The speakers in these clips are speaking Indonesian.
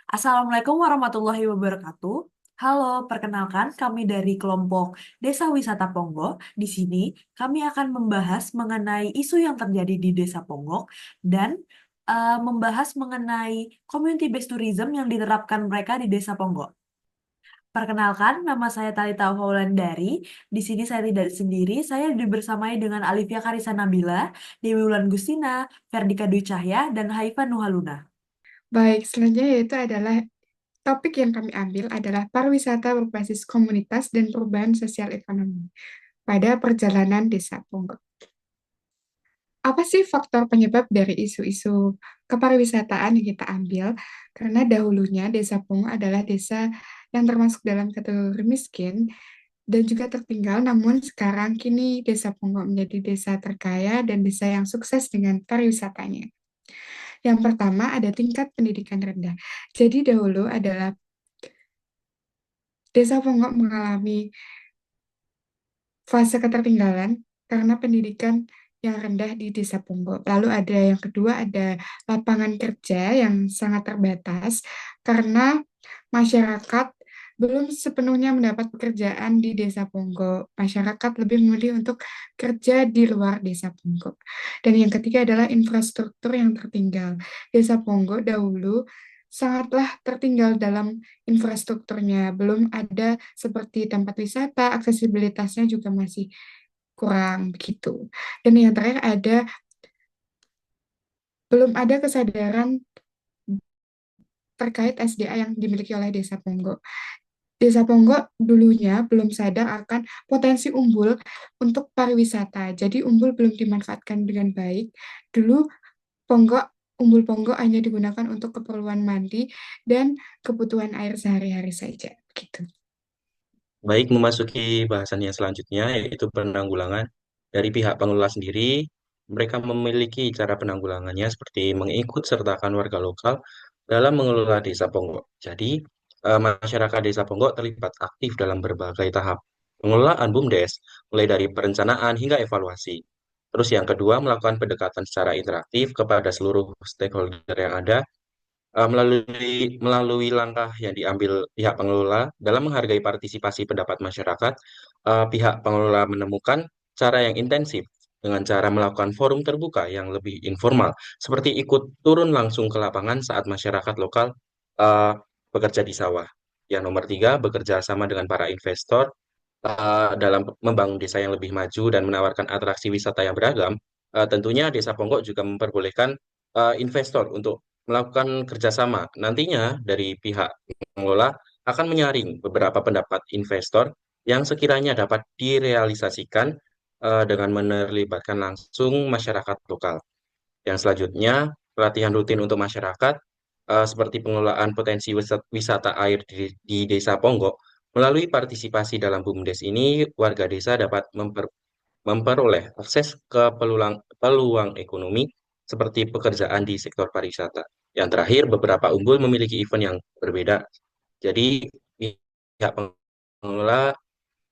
Assalamualaikum warahmatullahi wabarakatuh. Halo, perkenalkan kami dari kelompok Desa Wisata Ponggok. Di sini kami akan membahas mengenai isu yang terjadi di Desa Ponggok dan membahas mengenai community based tourism yang diterapkan mereka di Desa Ponggok. Perkenalkan, nama saya Talita Faulandari. Di sini saya tidak sendiri, saya dibersamai dengan Alivia Karisa Nabila, Dewi Wulan Gustina, Ferdika Dwi Cahya, dan Haifa Nuhaluna. Baik, selanjutnya yaitu adalah topik yang kami ambil adalah pariwisata berbasis komunitas dan perubahan sosial ekonomi pada perjalanan desa Ponggok. Apa sih faktor penyebab dari isu-isu kepariwisataan yang kita ambil? Karena dahulunya desa Ponggok adalah desa yang termasuk dalam kategori miskin dan juga tertinggal, namun sekarang kini desa Ponggok menjadi desa terkaya dan desa yang sukses dengan pariwisatanya. Yang pertama ada tingkat pendidikan rendah. Jadi dahulu adalah Desa Ponggok mengalami fase ketertinggalan karena pendidikan yang rendah di Desa Ponggok. Lalu ada yang kedua, ada lapangan kerja yang sangat terbatas karena masyarakat belum sepenuhnya mendapat pekerjaan di Desa Ponggok. Masyarakat lebih memilih untuk kerja di luar Desa Ponggok. Dan yang ketiga adalah infrastruktur yang tertinggal. Desa Ponggok dahulu sangatlah tertinggal dalam infrastrukturnya. Belum ada seperti tempat wisata, aksesibilitasnya juga masih kurang begitu. Dan yang terakhir belum ada kesadaran terkait SDA yang dimiliki oleh Desa Ponggok. Desa Ponggok dulunya belum sadar akan potensi umbul untuk pariwisata. Jadi umbul belum dimanfaatkan dengan baik. Dulu Ponggok, umbul Ponggok hanya digunakan untuk keperluan mandi dan kebutuhan air sehari-hari saja. Begitu. Baik, memasuki bahasan yang selanjutnya, yaitu penanggulangan. Dari pihak pengelola sendiri, mereka memiliki cara penanggulangannya seperti mengikut sertakan warga lokal dalam mengelola desa Ponggok. Jadi, masyarakat desa Ponggok terlibat aktif dalam berbagai tahap pengelolaan BUMDes, mulai dari perencanaan hingga evaluasi. Terus yang kedua, melakukan pendekatan secara interaktif kepada seluruh stakeholder yang ada melalui langkah yang diambil pihak pengelola dalam menghargai partisipasi pendapat masyarakat, pihak pengelola menemukan cara yang intensif dengan cara melakukan forum terbuka yang lebih informal, seperti ikut turun langsung ke lapangan saat masyarakat lokal eh, bekerja di sawah. Yang nomor tiga, bekerja sama dengan para investor dalam membangun desa yang lebih maju dan menawarkan atraksi wisata yang beragam. Tentunya Desa Ponggok juga memperbolehkan investor untuk melakukan kerjasama. Nantinya dari pihak pengelola akan menyaring beberapa pendapat investor yang sekiranya dapat direalisasikan dengan menerlibatkan langsung masyarakat lokal. Yang selanjutnya, pelatihan rutin untuk masyarakat seperti pengelolaan potensi wisata air di Desa Ponggok. Melalui partisipasi dalam BUMDes ini, warga desa dapat memperoleh akses ke peluang ekonomi seperti pekerjaan di sektor pariwisata. Yang terakhir, beberapa unggul memiliki event yang berbeda. Jadi, pihak pengelola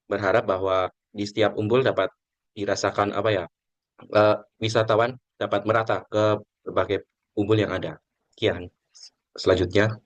berharap bahwa di setiap umbul dapat dirasakan apa ya, wisatawan dapat merata ke berbagai umbul yang ada. Sekian. Selanjutnya,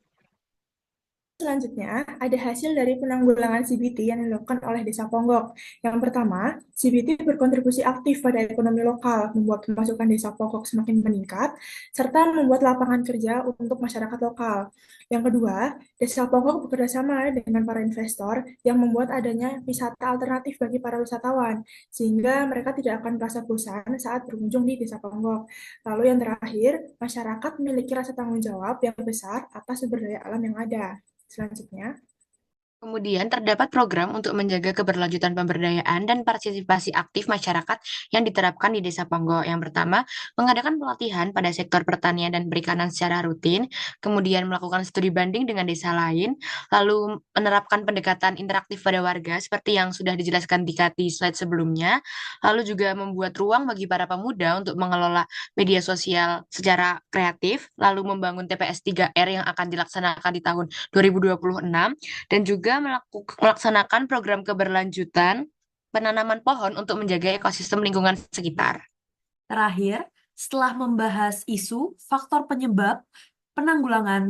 Selanjutnya, ada hasil dari penanggulangan CBT yang dilakukan oleh Desa Ponggok. Yang pertama, CBT berkontribusi aktif pada ekonomi lokal, membuat pemasukan Desa Ponggok semakin meningkat, serta membuat lapangan kerja untuk masyarakat lokal. Yang kedua, Desa Ponggok bekerja sama dengan para investor yang membuat adanya wisata alternatif bagi para wisatawan, sehingga mereka tidak akan merasa bosan saat berkunjung di Desa Ponggok. Lalu yang terakhir, masyarakat memiliki rasa tanggung jawab yang besar atas sumber daya alam yang ada. Selanjutnya, Kemudian terdapat program untuk menjaga keberlanjutan pemberdayaan dan partisipasi aktif masyarakat yang diterapkan di Desa Ponggok. Yang pertama, mengadakan pelatihan pada sektor pertanian dan perikanan secara rutin, kemudian melakukan studi banding dengan desa lain, lalu menerapkan pendekatan interaktif pada warga seperti yang sudah dijelaskan di slide sebelumnya, lalu juga membuat ruang bagi para pemuda untuk mengelola media sosial secara kreatif, lalu membangun TPS 3R yang akan dilaksanakan di tahun 2026 dan juga melaksanakan program keberlanjutan penanaman pohon untuk menjaga ekosistem lingkungan sekitar. Terakhir, setelah membahas isu, faktor penyebab,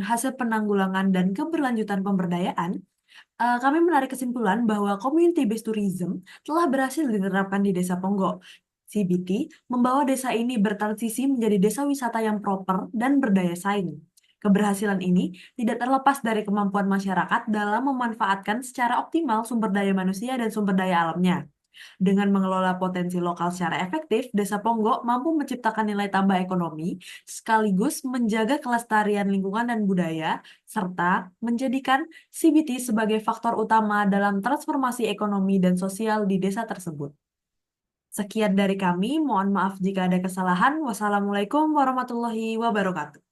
hasil penanggulangan dan keberlanjutan pemberdayaan, kami menarik kesimpulan bahwa community-based tourism telah berhasil diterapkan di Desa Ponggok. CBT membawa desa ini bertransisi menjadi desa wisata yang proper dan berdaya saing. Keberhasilan ini tidak terlepas dari kemampuan masyarakat dalam memanfaatkan secara optimal sumber daya manusia dan sumber daya alamnya. Dengan mengelola potensi lokal secara efektif, Desa Ponggok mampu menciptakan nilai tambah ekonomi, sekaligus menjaga kelestarian lingkungan dan budaya, serta menjadikan CBT sebagai faktor utama dalam transformasi ekonomi dan sosial di desa tersebut. Sekian dari kami, mohon maaf jika ada kesalahan. Wassalamualaikum warahmatullahi wabarakatuh.